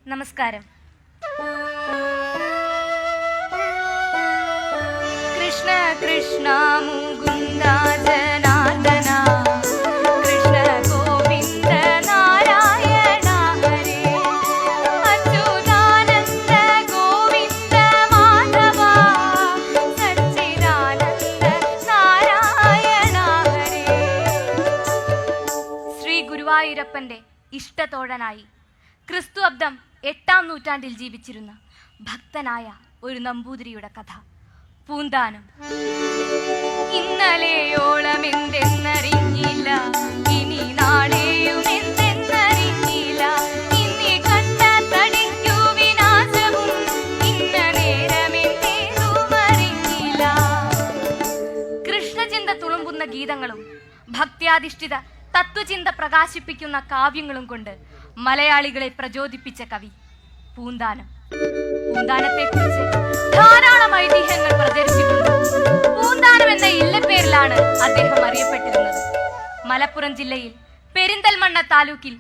നമസ്കാരം. കൃഷ്ണ കൃഷ്ണ മുകുന്ദ ജനാർദ്ദന, കൃഷ്ണ ഗോവിന്ദ നാരായണ ഹരേ, അച്യുതാനന്ദ ഗോവിന്ദ മാധവ, സച്ചിദാനന്ദ നാരായണ ഹരേ. ശ്രീ ഗുരുവായൂരപ്പന്റെ ഇഷ്ടത്തോഴനായി ക്രിസ്തു അബ്ദം 8-ാം നൂറ്റാണ്ടിൽ ജീവിച്ചിരുന്ന ഭക്തനായ ഒരു നമ്പൂതിരിയുടെ കഥ. പൂന്താനം. ഇന്നലെയോളം എന്തെന്നറിഞ്ഞില്ല, ഇനി നാളെയും എന്തെന്നറിഞ്ഞില്ല, ഇനി കണ്ട തടിക്കു വിനാശവും, ഇന്ന നേരമെന്തേതും അറിഞ്ഞില്ല. കൃഷ്ണചിന്ത തുളുമ്പുന്ന ഗീതങ്ങളും ഭക്ത്യാധിഷ്ഠിത തത്വചിന്ത പ്രകാശിപ്പിക്കുന്ന കാവ്യങ്ങളും കൊണ്ട് മലയാളികളെ പ്രചോദിപ്പിച്ച കവി പൂന്താനം. പൂന്താനത്തെക്കുറിച്ച് ധാരാളം ഐതിഹ്യങ്ങൾ പ്രചരിച്ചിട്ടുണ്ട്. പൂന്താനം എന്ന ഇല്ലപ്പേരിലാണ് അദ്ദേഹം അറിയപ്പെട്ടിരുന്നത്. മലപ്പുറം ജില്ലയിൽ പെരിന്തൽമണ്ണ താലൂക്കിൽ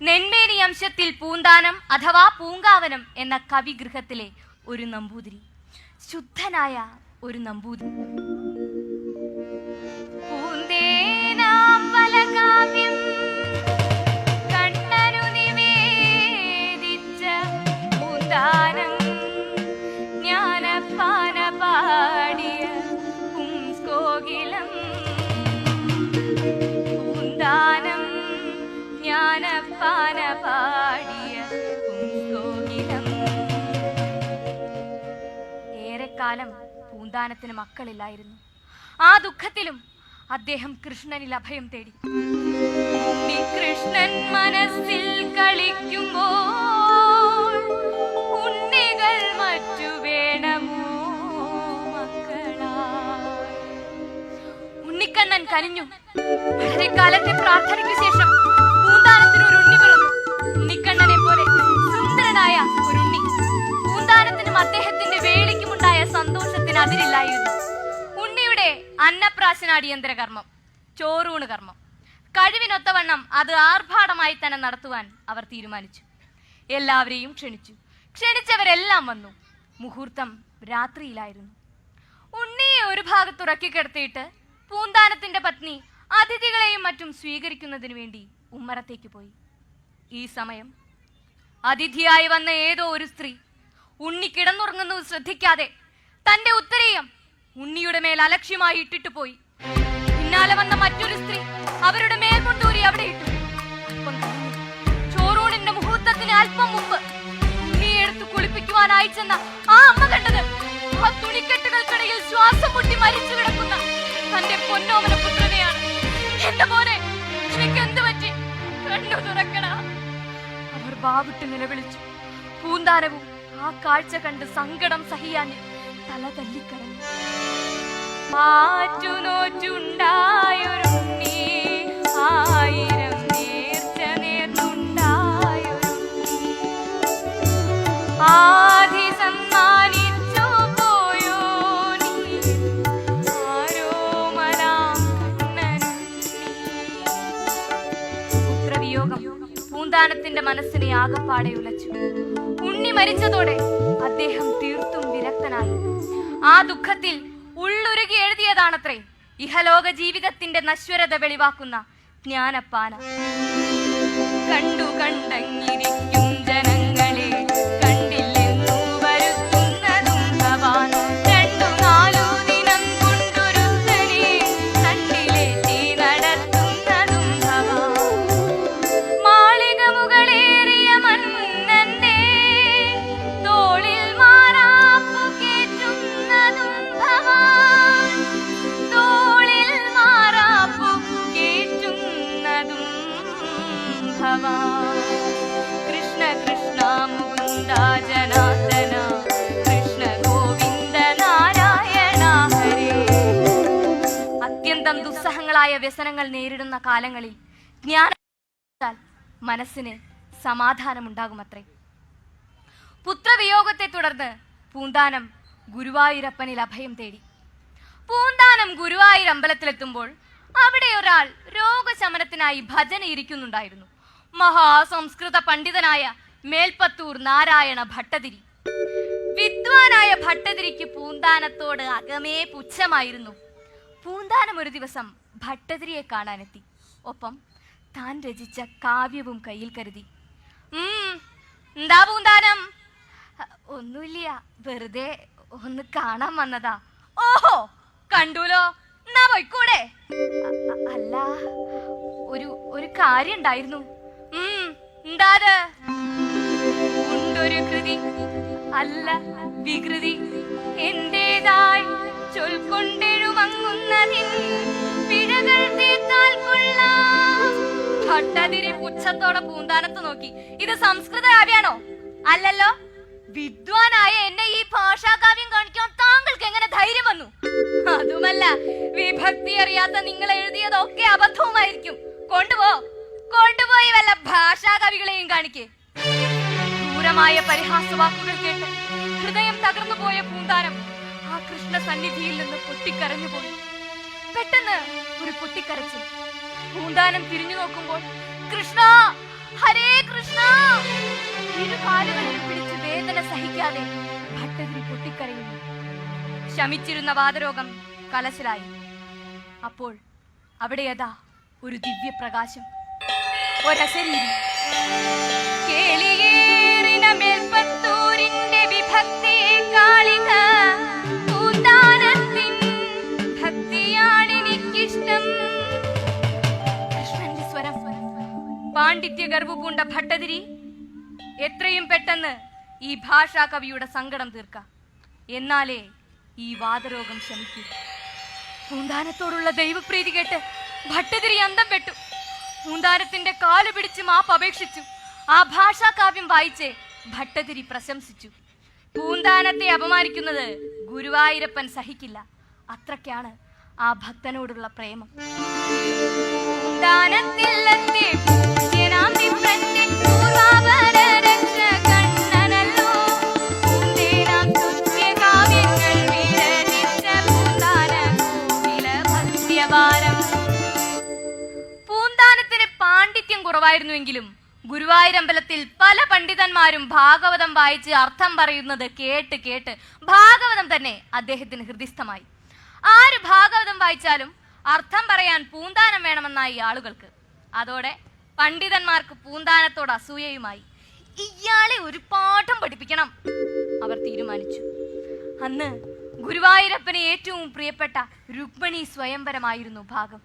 നെന്മേനി അംശത്തിൽ പൂന്താനം അഥവാ പൂങ്കാവനം എന്ന കവിഗൃഹത്തിലെ ഒരു നമ്പൂതിരി, ശുദ്ധനായ ഒരു നമ്പൂതിരി. പൂന്തേനാം പലകാവ്യം കണ്ണനു നിവേദിച്ച പൂന്താനം, ജ്ഞാനപ്പാന പാടിയ പുംസ്കോകിലം. പൂന്താനം ജ്ഞാനപ്പാന പാടിയ പുംസ്കോകിലം. ഏറെക്കാലം പൂന്താനത്തിന് മക്കളില്ലായിരുന്നു. ആ ദുഃഖത്തിലും അദ്ദേഹം കൃഷ്ണനിൽ അഭയം തേടി. കൃഷ്ണൻ മനസ്സിൽ കളിക്കുമ്പോൾ ഉണ്ണികൾ മറ്റു വേണമോ മക്കളായി. ഉണ്ണിക്കണ്ണൻ കനിഞ്ഞു. വളരെ കാലത്തെ പ്രാർത്ഥനയ്ക്ക് ശേഷം പൂന്താനത്തിന് ഒരു ഉണ്ണി പിറന്നു. ഉണ്ണിക്കണ്ണനെ പോലെ സുന്ദരനായ ഒരു ഉണ്ണി. പൂന്താനത്തിനും അദ്ദേഹത്തിന്റെ വേളിക്കുമുണ്ടായ സന്തോഷത്തിന് അതിരില്ലായിരുന്നു. ഉണ്ണിയുടെ അന്നപ്രാശനാടിയന്തര കർമ്മം, ചോറൂണ് കർമ്മം, കഴിവിനൊത്തവണ്ണം അത് ആർഭാടമായി തന്നെ നടത്തുവാൻ അവർ തീരുമാനിച്ചു. എല്ലാവരെയും ക്ഷണിച്ചു. ക്ഷണിച്ചവരെല്ലാം വന്നു. മുഹൂർത്തം രാത്രിയിലായിരുന്നു. ഉണ്ണിയെ ഒരു ഭാഗത്ത് ഉറക്കിക്കിടത്തിയിട്ട് പൂന്താനത്തിന്റെ പത്നി അതിഥികളെയും മറ്റും സ്വീകരിക്കുന്നതിന് വേണ്ടി ഉമ്മറത്തേക്ക് പോയി. ഈ സമയം അതിഥിയായി വന്ന ഏതോ ഒരു സ്ത്രീ ഉണ്ണി കിടന്നുറങ്ങുന്നത് ശ്രദ്ധിക്കാതെ തന്റെ ഉത്തരീയം ഉണ്ണിയുടെ മേൽ അലക്ഷ്യമായി ഇട്ടിട്ട് പോയി. പിന്നാലെ വന്ന മറ്റൊരു സ്ത്രീ അവരുടെ മേൽ കൊണ്ടൂരി അവിടെ ഇട്ടു. ചോറൂണിന്റെ മുഹൂർത്തത്തിന് അല്പം മുമ്പ് ഉണ്ണിയെ എടുത്ത് കുളിപ്പിക്കുവാനായി ചെന്ന ആ അമ്മ കണ്ടത് ആ തുണിക്കെട്ടുകൾക്കിടയിൽ ശ്വാസം മുട്ടി മരിച്ചു കിടക്കുന്ന തന്റെ പൊന്നോമന പുത്രനെയാണ്. എന്റെ മോനെ, എന്ത് പറ്റി? കണ്ണു തുറക്കണ. അവർ വാവിട്ട് നിലവിളിച്ചു. പൂന്താനവും ആ കാഴ്ച കണ്ട് സങ്കടം സഹിയാഞ്ഞ് തല തല്ലിക്കടഞ്ഞു. മാറ്റുനോറ്റുണ്ടായൊരുണ്ണി, ആയിരം നേർച്ച നേർന്നുണ്ടായൊരുണ്ണി, ആധി സമ്മാനിച്ചു പോയോ നീ, ആരോമലാം കണ്ണനുണ്ണി. പുത്രവിയോഗം പൂന്താനത്തിന്റെ മനസ്സിനെ ആകപ്പാടെ ഉലച്ചു. ഉണ്ണി മരിച്ചതോടെ അദ്ദേഹം തീർത്തും വിരക്തനായി. ആ ദുഃഖത്തിൽ ഉള്ളുരുകി എഴുതിയതാണത്രേ ഇഹലോക ജീവിതത്തിന്റെ നശ്വരത വെളിവാക്കുന്ന ജ്ഞാനപ്പാന. കണ്ടു കണ്ടങ്ങിരിക്കും ജനങ്ങളെ കണ്ടില്ലെന്നു വരുത്തുന്നതും ഭവാൻ, 2-4 ദിനം കൊണ്ടൊരുത്തനെ കണ്ടിലേറ്റി നടത്തുന്നതും ഭവാൻ. മാളിക മുകളേറിയ മന്നന്റെ തോളിൽ മാറാപ്പു കേറ്റുന്നതും ഭവാൻ, തോളിൽ മാറാപ്പു കേറ്റുന്നതും ഭവാൻ. കൃഷ്ണ കൃഷ്ണ മുകുന്ദ ജനാർദ്ദന, കൃഷ്ണ ഗോവിന്ദ നാരായണ ഹരേ. അത്യന്തം ദുസ്സഹങ്ങളായ വ്യസനങ്ങൾ നേരിടുന്ന കാലങ്ങളിൽ ജ്ഞാനം മനസ്സിന് സമാധാനമുണ്ടാകുമത്രേ. പുത്രവിയോഗത്തെ തുടർന്ന് പൂന്താനം ഗുരുവായൂരപ്പനിൽ അഭയം തേടി. പൂന്താനം ഗുരുവായൂർ അമ്പലത്തിലെത്തുമ്പോൾ അവിടെ ഒരാൾ രോഗശമനത്തിനായി ഭജന ഇരിക്കുന്നുണ്ടായിരുന്നു. മഹാസംസ്കൃത പണ്ഡിതനായ മേൽപ്പത്തൂർ നാരായണ ഭട്ടതിരി. വിദ്വാനായ ഭട്ടതിരിക്ക് പൂന്താനത്തോട് അകമേ പുച്ഛമായിരുന്നു. പൂന്താനം ഒരു ദിവസം ഭട്ടതിരിയെ കാണാനെത്തി. ഒപ്പം താൻ രചിച്ച കാവ്യവും കയ്യിൽ കരുതി. എന്താ പൂന്താനം? ഒന്നുമില്ല, വെറുതെ ഒന്ന് കാണാൻ വന്നതാ. ഓഹോ, കണ്ടൂലോ, എന്നാ പോയിക്കൂടെ? അല്ല, ഒരു കാര്യം ഉണ്ടായിരുന്നു. എന്താത്? ഉണ്ടൊരു കൃതി, അല്ല വികൃതി, എന്റേതായി ചൊൽക്കൊണ്ടെഴുമങ്ങുന്നതിൻ പിഴകൾ തീർത്താൽ കൊള്ളാം. ഭട്ടതിരി പുച്ഛത്തോടെ പൂന്താനത്ത് നോക്കി. ഇത് സംസ്കൃത കാവ്യാണോ? അല്ലല്ലോ. വിദ്വാനായ എന്നെ ഈ ഭാഷാകാവ്യം കാണിക്കാൻ താങ്കൾക്ക് എങ്ങനെ ധൈര്യം വന്നു? അതുമല്ല, വിഭക്തി അറിയാത്ത നിങ്ങൾ എഴുതിയതൊക്കെ അബദ്ധവുമായിരിക്കും. കൊണ്ടുപോയി വല്ല ഭാഷാകവികളെയും കാണിക്കേ. ക്രൂരമായ പരിഹാസവാക്കുകൾ കേട്ട് ഹൃദയം തകർന്നു പോയ പൂന്താനം ആ കൃഷ്ണ സന്നിധിയിൽ നിന്ന് പൊട്ടിക്കരഞ്ഞുപോയി. പെട്ടെന്ന് ഒരു പൊട്ടിക്കരച്ചിൽ. പൂന്താനം തിരിഞ്ഞു നോക്കുമ്പോൾ കൃഷ്ണ, ഹരേ കൃഷ്ണ! ഇരു കാലുകളിൽ പിടിച്ച് വേദന സഹിക്കാതെ ഭട്ടതിരി പൊട്ടിക്കരയുന്നു. ശമിച്ചിരുന്ന വാതരോഗം കലശലായി. അപ്പോൾ അവിടെ യഥാ ഒരു ദിവ്യപ്രകാശം, ഒരശരീരി. കേളിയേറിന മേൽപ്പത്തൂരിന്റെ വിഭക്തി കാളിക, പൂന്താനത്തിൻ ഭക്തിയാണെനിക്കിഷ്ടം. കൃഷ്ണന്റെ സ്വരം. പാണ്ഡിത്യ ഗർവ്വപൂണ്ട ഭട്ടതിരി, എത്രയും പെട്ടെന്ന് ഈ ഭാഷാ കവിയുടെ സങ്കടം തീർക്കാം, എന്നാലേ ഈ വാതരോഗം ശമിക്കൂ. പൂന്താനത്തോടുള്ള ദൈവപ്രീതി കേട്ട് ഭട്ടതിരി അന്തം പെട്ടു. പൂന്താനത്തിന്റെ കാല് പിടിച്ച് മാപ്പ് അപേക്ഷിച്ചു. ആ ഭാഷാ കാവ്യം വായിച്ച് ഭട്ടതിരി പ്രശംസിച്ചു. പൂന്താനത്തെ അപമാനിക്കുന്നത് ഗുരുവായൂരപ്പൻ സഹിക്കില്ല. അത്രയ്ക്കാണ് ആ ഭക്തനോടുള്ള പ്രേമം. പൂന്താനത്തിന് പാണ്ഡിത്യം കുറവായിരുന്നുവെങ്കിലും ഗുരുവായൂരമ്പലത്തിൽ പല പണ്ഡിതന്മാരും ഭാഗവതം വായിച്ച് അർത്ഥം പറയുന്നത് കേട്ട് കേട്ട് ഭാഗവതം തന്നെ അദ്ദേഹത്തിന് ഹൃദിസ്ഥമായി. ആര് ഭാഗവതം വായിച്ചാലും അർത്ഥം പറയാൻ പൂന്താനം വേണമെന്നായി ആളുകൾക്ക്. അതോടെ പണ്ഡിതന്മാർക്ക് പൂന്താനത്തോട് അസൂയയുമായി. ഇയാളെ ഒരു പാഠം പഠിപ്പിക്കണം അവർ തീരുമാനിച്ചു. അന്ന് ഗുരുവായൂരപ്പന് ഏറ്റവും പ്രിയപ്പെട്ട രുക്മിണി സ്വയംവരമായിരുന്നു ഭാഗം.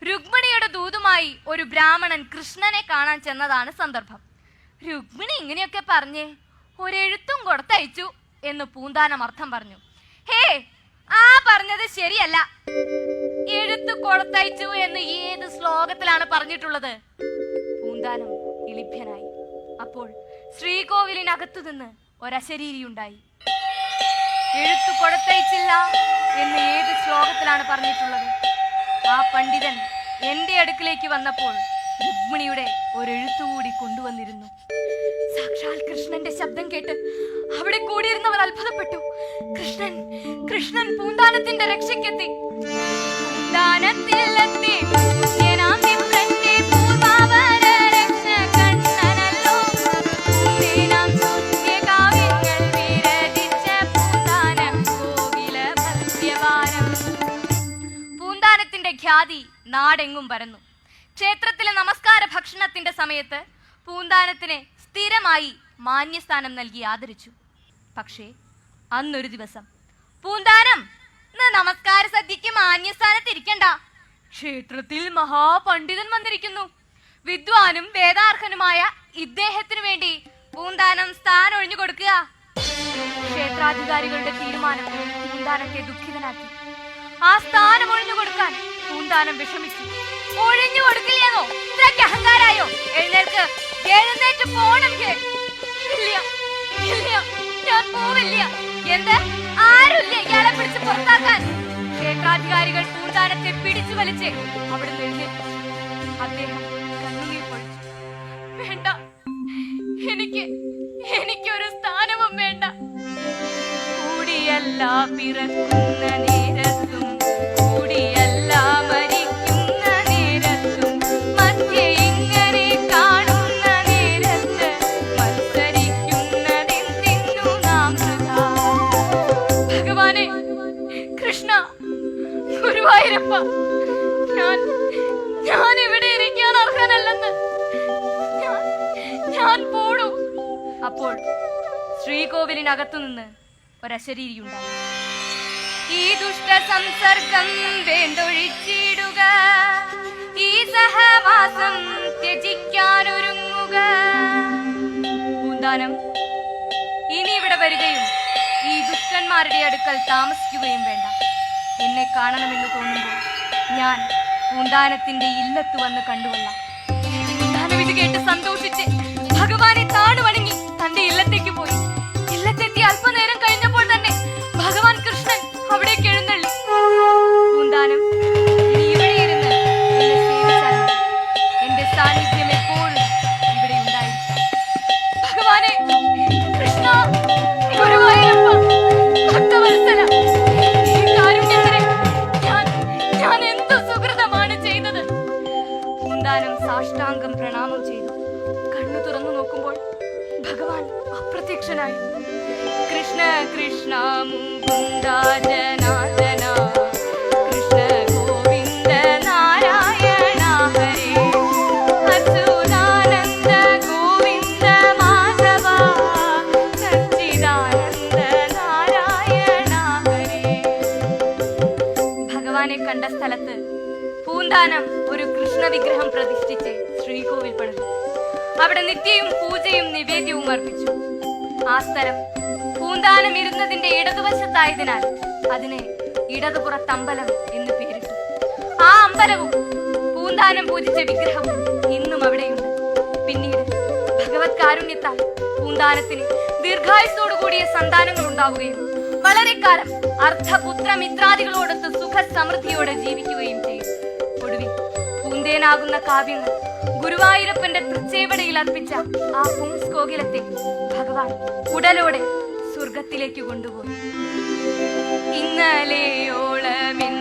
രുക്മിണിയുടെ ദൂതുമായി ഒരു ബ്രാഹ്മണൻ കൃഷ്ണനെ കാണാൻ ചെന്നതാണ് സന്ദർഭം. രുക്മിണി ഇങ്ങനെയൊക്കെ പറഞ്ഞേ ഒരെഴുത്തും കൊടുത്തയച്ചു എന്ന് പൂന്താനം അർത്ഥം പറഞ്ഞു. ഹേ, ആ പറഞ്ഞത് ശരിയല്ല. എഴുത്ത് കൊടുത്തയച്ചു എന്ന് ഏത് ശ്ലോകത്തിലാണ് പറഞ്ഞിട്ടുള്ളത്? പൂന്താനം ഇളിഭ്യനായി. അപ്പോൾ ശ്രീകോവിലിനകത്തു നിന്ന് ഒരശരീരിയുണ്ടായി. എഴുത്തു കൊടുത്തയച്ചില്ല എന്ന് ഏത് ശ്ലോകത്തിലാണ് പറഞ്ഞിട്ടുള്ളത്? ആ പണ്ഡിതൻ എന്റെ അടുക്കിലേക്ക് വന്നപ്പോൾ രുക്മിണിയുടെ ഒരെഴുത്തുകൂടി കൊണ്ടുവന്നിരുന്നു. സാക്ഷാൽ കൃഷ്ണന്റെ ശബ്ദം കേട്ട് അവിടെ കൂടിയിരുന്നവർ അത്ഭുതപ്പെട്ടു. കൃഷ്ണൻ പൂന്താനത്തിന്റെ രക്ഷയ്ക്കെത്തി. പൂന്താനത്തിന്റെ ഖ്യാതി നാടെങ്ങും പരന്നു. ക്ഷേത്രത്തിലെ നമസ്കാര ഭക്ഷണത്തിന്റെ സമയത്ത് പൂന്താനത്തിന് സ്ഥിരമായി മാന്യസ്ഥാനം നൽകി ആദരിച്ചു. പക്ഷേ അന്നൊരു ദിവസം, പൂന്താനം, നമസ്കാര സദ്യക്ക് മാന്യസ്ഥാനത്തിരിക്കണ്ട. ക്ഷേത്രത്തിൽ മഹാപണ്ഡിതൻ വന്നിരിക്കുന്നു. വിദ്വാനും വേദാർഹനുമായ ഇദ്ദേഹത്തിനു വേണ്ടി പൂന്താനം സ്ഥാനം ഒഴിഞ്ഞു കൊടുക്കുക. ക്ഷേത്രാധികാരികളുടെ തീരുമാനം പൂന്താനത്തെ ദുഃഖിതനാക്കി. ആ സ്ഥാനം ഒഴിഞ്ഞു കൊടുക്കാൻ പൂന്താനം വിഷമിച്ചു. ഒഴിഞ്ഞു കൊടുക്കില്ലെന്നോ? ഇത്രയ്ക്ക് അഹങ്കാരായോ? എഴുന്നേറ്റ് പോണം. ഞാൻ പോവില്ല. എന്ത്? ആരുമില്ല ഇയാളെ പിടിച്ച് പുറത്താക്കാൻ? ക്ഷേത്രാധികാരികൾ പൂന്താനത്തെ പിടിച്ചു വലിച്ച് അവിടെ എഴുന്നേറ്റു. അദ്ദേഹം കണ്ണുനീർ പൊഴിച്ചു. വേണ്ട, എനിക്കൊരു സ്ഥാനവും വേണ്ട. കൂടിയല്ല പിറക്കുന്ന നേരത്തും കൂടിയല്ല മരിക്കുന്ന നേരത്തും മധ്യ ഇങ്ങനെ കാണുന്ന നേരത്ത് അപ്പ. ഞാൻ ഇവിടെ ഇരിക്കാൻ അർഹനല്ലെന്ന് ഞാൻ പോടൂ. അപ്പോൾ ശ്രീകോവിലിനകത്തു നിന്ന് ഒരശരീരിയുണ്ടായി. ഈ ദുഷ്ട സംസർഗം വേണ്ടൊഴിച്ചിടുക, ഈ സഹവാസം ത്യജിക്കാനൊരുങ്ങുക. പൂന്താനം, ഇനി ഇവിടെ വരികയും ഈ ദുഷ്ടന്മാരുടെ അടുക്കൽ താമസിക്കുകയും വേണ്ട. എന്നെ കാണണമെന്ന് തോന്നുമ്പോൾ ഞാൻ പൂന്താനത്തിന്റെ ഇല്ലത്ത് വന്ന് കണ്ടുകൊള്ളാം. പൂന്താനം ഇത് കേട്ട് സന്തോഷിച്ച് ഭഗവാനെ താണു വണങ്ങി തന്റെ ഇല്ലത്തേക്ക് പോയി. ഇല്ലത്തെത്തി അല്പനേരം കഴിഞ്ഞപ്പോൾ തന്നെ ഭഗവാൻ കൃഷ്ണൻ അവിടേക്ക് എഴുന്നള്ളി. പൂന്താനം, നീ ഇവിടെ ഇരുന്ന് എന്നെ സേവിച്ചാൽ മതി. എന്റെ സാന്നിധ്യം എപ്പോഴും ഇവിടെ ഉണ്ടായിരിക്കും. ഭഗവാനെ കൃഷ്ണ, ഗുരുവായൂരപ്പ, ഭക്തവത്സല, ഈ കാരുണ്യത്തിന് ഞാൻ എന്തു സുകൃതമാണ് ചെയ്തത്. പൂന്താനം സാഷ്ടാംഗം പ്രണാമം ചെയ്തു. കണ്ണു തുറന്നു നോക്കുമ്പോൾ ഭഗവാൻ അപ്രത്യക്ഷനായി. കൃഷ്ണ കൃഷ്ണ മുകുന്ദ ജനാർദ്ദന, കൃഷ്ണ ഗോവിന്ദ നാരായണ ഹരേ, അച്യുതാനന്ദ ഗോവിന്ദ മാധവ, സച്ചിദാനന്ദ നാരായണ ഹരേ. ഭഗവാനെ കണ്ട സ്ഥലത്ത് പൂന്താനം ഒരു കൃഷ്ണ വിഗ്രഹം പ്രതിഷ്ഠിച്ച് ശ്രീകോവിൽ പണിതു. അവിടെ നിത്യവും പൂജയും നിവേദ്യവും അർപ്പിച്ചു. ആ സ്ഥലം പൂന്താനം ഇരുന്നതിന്റെ ഇടതുവശത്തായതിനാൽ അതിനെ ഇടതുപുറത്തമ്പലം എന്ന് പേരിട്ടു. ആ അമ്പലവും പൂന്താനം പൂജിച്ച വിഗ്രഹവും ഇന്നും അവിടെയുണ്ട്. പിന്നീട് ഭഗവത് കാരുണ്യത്താൽ പൂന്താനത്തിന് ദീർഘായുസ്സോടു കൂടിയ സന്താനങ്ങൾ ഉണ്ടാവുകയും വളരെ കാലം അർദ്ധപുത്രമിത്രാദികളോടൊത്ത് സുഖ സമൃദ്ധിയോടെ ജീവിക്കുകയും ചെയ്തു. ഒടുവിൽ പൂന്തേനാകുന്ന കാവ്യങ്ങൾ ഗുരുവായൂരപ്പന്റെ തൃച്ചേവടയിൽ അർപ്പിച്ച ആ പുംസ്കോകിലത്തെ ഭഗവാൻ ഉടലോടെ സ്വർഗത്തിലേക്ക് കൊണ്ടുപോയി. ഇന്നലെയോളമെന്ന്